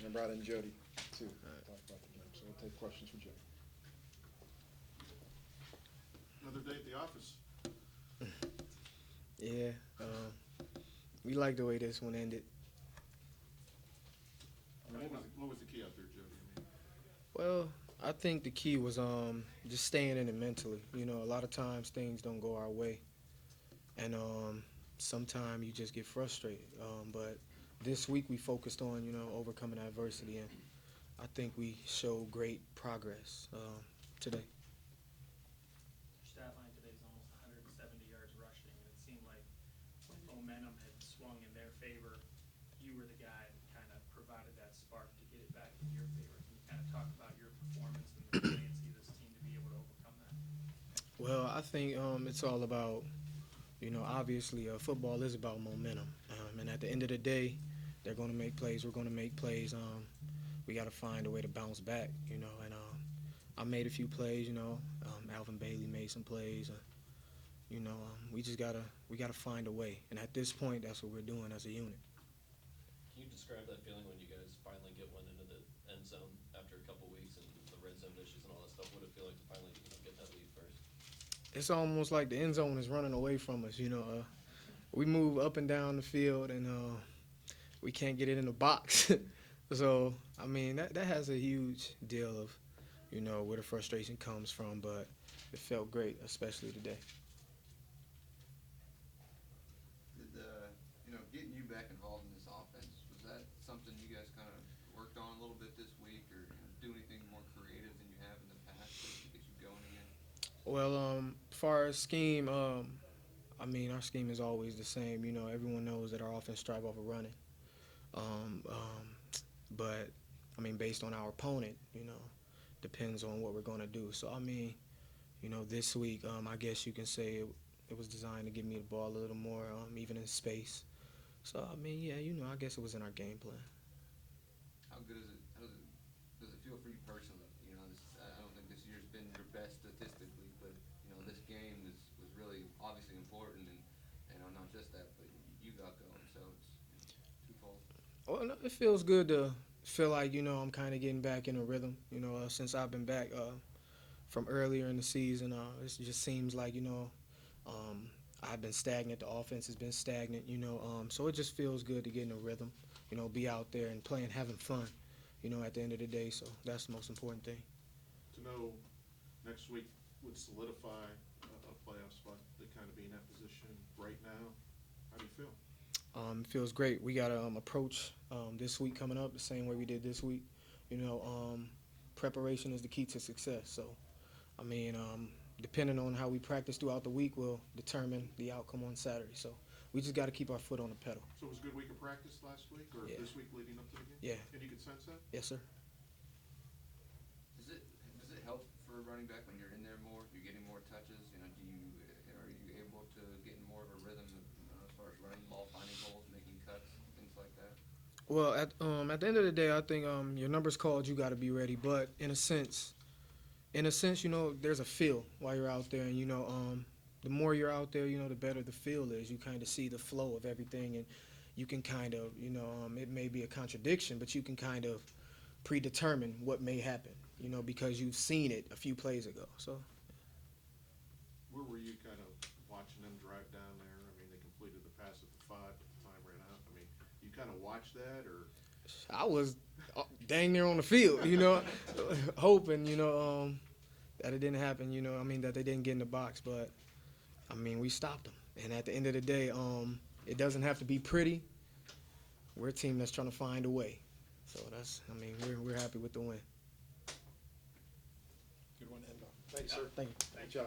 I brought in Jody, too, to talk about the game. So we'll take questions for Jody. Another day at the office. Yeah, we like the way this one ended. What was the key out there, Jody? Well, I think the key was just staying in it mentally. You know, a lot of times things don't go our way, and sometimes you just get frustrated. But this week we focused on overcoming adversity, and I think we showed great progress today. Your stat line today is almost 170 yards rushing, and it seemed like when momentum had swung in their favor, you were the guy that kind of provided that spark to get it back in your favor. Can you kind of talk about your performance and the resiliency of this team to be able to overcome that? Well, I think it's all about, obviously football is about momentum. And at the end of the day, they're going to make plays. We're going to make plays. We got to find a way to bounce back, And I made a few plays, Alvin Bailey made some plays. We gotta find a way. And at this point, that's what we're doing as a unit. Can you describe that feeling when you guys finally get one into the end zone after a couple weeks and the red zone issues and all that stuff? What would it feel like to finally get that lead first? It's almost like the end zone is running away from us. We move up and down the field, and we can't get it in the box. So, I mean, that has a huge deal of, where the frustration comes from. But it felt great, especially today. Getting you back involved in this offense, was that something you guys kind of worked on a little bit this week, or do anything more creative than you have in the past to get you going again? Well, as far as scheme, I mean, our scheme is always the same. Everyone knows that our offense strive over running. But, I mean, based on our opponent, depends on what we're going to do. So, I mean, this week, I guess you can say it was designed to give me the ball a little more, even in space. So, I mean, yeah, I guess it was in our game plan. How good is it? Does it feel for you personally? I don't think this year's been your best statistically, but this game was really obviously important, and not just that, but you got going, so it's twofold. Well, no, it feels good to feel like, I'm kind of getting back in a rhythm. Since I've been back from earlier in the season, it just seems like, I've been stagnant. The offense has been stagnant, so it just feels good to get in a rhythm, be out there and playing, having fun, at the end of the day. So that's the most important thing. To know next week would solidify a playoff spot to kind of be in that position right now. How do you feel? It feels great. We got to approach this week coming up the same way we did this week. Preparation is the key to success. So, I mean, depending on how we practice throughout the week will determine the outcome on Saturday. So we just got to keep our foot on the pedal. So it was a good week of practice last week, or Yeah. this week leading up to the game? Yeah. And you could sense that? Yes, sir. Does it help for a running back when you're in there more? You're getting more touches. Are you able to get in more of a rhythm as far as running the ball, finding holes, making cuts, things like that? Well, at the end of the day, I think your number's called. You got to be ready. But in a sense, there's a feel while you're out there, and the more you're out there, the better the feel is. You kind of see the flow of everything, and you can kind of, it may be a contradiction, but you can kind of predetermine what may happen, because you've seen it a few plays ago. So. Where were you kind of watching them drive down there? I mean, they completed the pass at the 5, but the time ran out. I mean, you kind of watched that, or? I was dang near on the field, hoping, that it didn't happen, that they didn't get in the box. But, I mean, we stopped them. And at the end of the day, it doesn't have to be pretty. We're a team that's trying to find a way. So we're happy with the win. Good one to end on. Thanks, sir. Thank you. Good job.